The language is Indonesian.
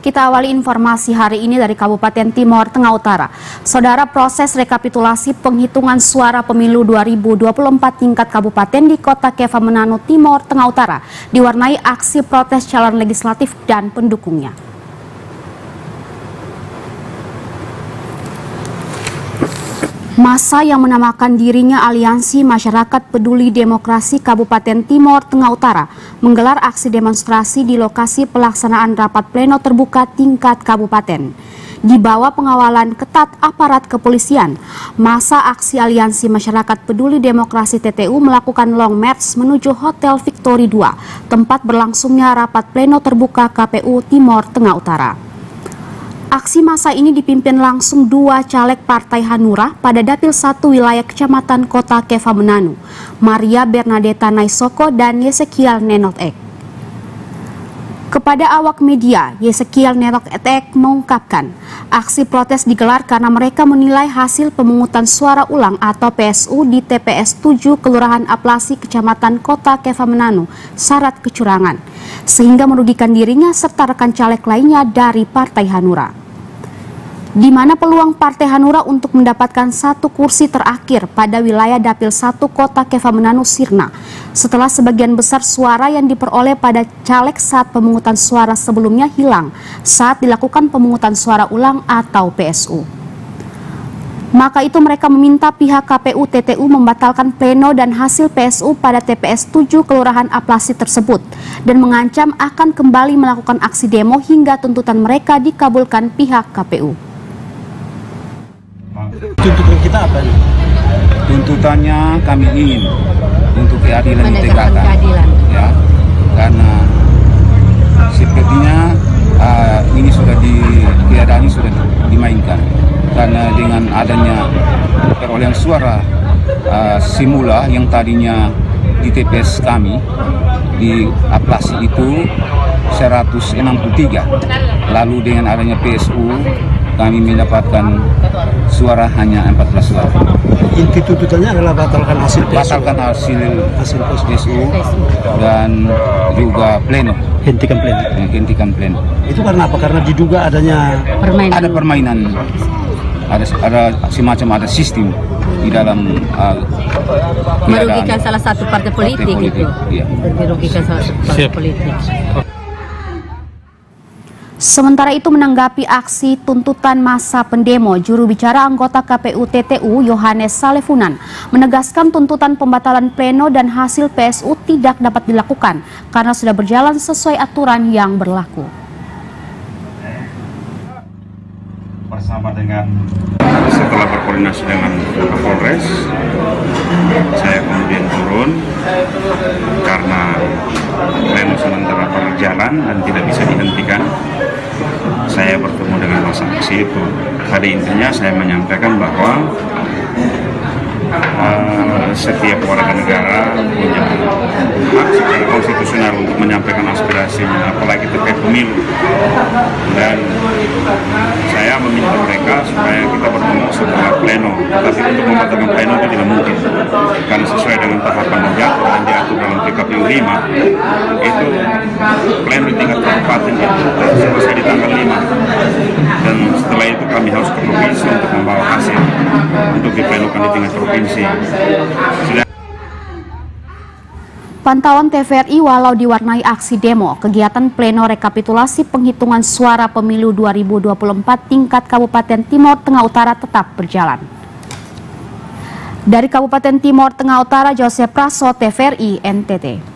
Kita awali informasi hari ini dari Kabupaten Timor Tengah Utara. Saudara, proses rekapitulasi penghitungan suara pemilu 2024 tingkat kabupaten di Kota Keva Menanu, Timor Tengah Utara diwarnai aksi protes calon legislatif dan pendukungnya. Massa yang menamakan dirinya Aliansi Masyarakat Peduli Demokrasi Kabupaten Timor Tengah Utara menggelar aksi demonstrasi di lokasi pelaksanaan rapat pleno terbuka tingkat kabupaten. Di bawah pengawalan ketat aparat kepolisian, massa aksi Aliansi Masyarakat Peduli Demokrasi TTU melakukan long march menuju Hotel Victory 2, tempat berlangsungnya rapat pleno terbuka KPU Timor Tengah Utara. Aksi massa ini dipimpin langsung dua caleg Partai Hanura pada Dapil 1 wilayah Kecamatan Kota Keva Menanu, Maria Bernadetta Naisoko dan Yesekiel Nenok Ek. Kepada awak media, Yesekiel Nenok Ek mengungkapkan, aksi protes digelar karena mereka menilai hasil pemungutan suara ulang atau PSU di TPS 7 Kelurahan Aplasi Kecamatan Kota Keva Menanu syarat kecurangan, sehingga merugikan dirinya serta rekan caleg lainnya dari Partai Hanura. Di mana peluang Partai Hanura untuk mendapatkan satu kursi terakhir pada wilayah Dapil 1 Kota Keva Menanu sirna, setelah sebagian besar suara yang diperoleh pada caleg saat pemungutan suara sebelumnya hilang saat dilakukan pemungutan suara ulang atau PSU. Maka itu mereka meminta pihak KPU TTU membatalkan pleno dan hasil PSU pada TPS 7 Kelurahan Aplasi tersebut dan mengancam akan kembali melakukan aksi demo hingga tuntutan mereka dikabulkan pihak KPU. Tuntutan kita apa nih? Tuntutannya kami ingin untuk keadilan ditegakkan, ya, karena sepertinya ini sudah keadaan ini sudah dimainkan, karena dengan adanya perolehan suara semula yang tadinya di TPS kami di Aplasi itu 163, lalu dengan adanya PSU kami mendapatkan suara hanya 14 suara. Inti tuntutannya adalah batalkan hasil PSU. Batalkan hasil PSU dan juga pleno. Hentikan pleno. Hentikan pleno. Itu karena apa? Karena diduga adanya permainan. Ada semacam ada sistem di dalam merugikan salah satu partai politik itu. Iya. Merugikan salah satu partai politik. Sementara itu, menanggapi aksi tuntutan massa pendemo, juru bicara anggota KPU TTU Yohanes Salefunan menegaskan tuntutan pembatalan pleno dan hasil PSU tidak dapat dilakukan karena sudah berjalan sesuai aturan yang berlaku. Bersama dengan setelah berkoordinasi dengan Kapolres, saya kemudian turun karena pleno sementara berjalan dan tidak bisa dihentikan. Saya bertemu dengan massa aksi itu. Pada intinya saya menyampaikan bahwa setiap warga negara punya hak secara konstitusional untuk menyampaikan aspirasinya, apalagi terkait pemilu. Dan saya meminta mereka supaya kita bertemu setelah pleno. Tapi untuk membatalkan pleno itu tidak mungkin, karena sesuai dengan tahapan dan jadwal yang diatur dalam PKPU 5 itu pleno di tingkat kabupaten itu selesai di tanggal 5, dan setelah itu kami harus ke provinsi untuk membawa hasil untuk diplenokan di tingkat provinsi. Pantauan TVRI, walau diwarnai aksi demo, kegiatan pleno rekapitulasi penghitungan suara pemilu 2024 tingkat Kabupaten Timor Tengah Utara tetap berjalan. Dari Kabupaten Timor Tengah Utara, Joseph Praso, TVRI NTT.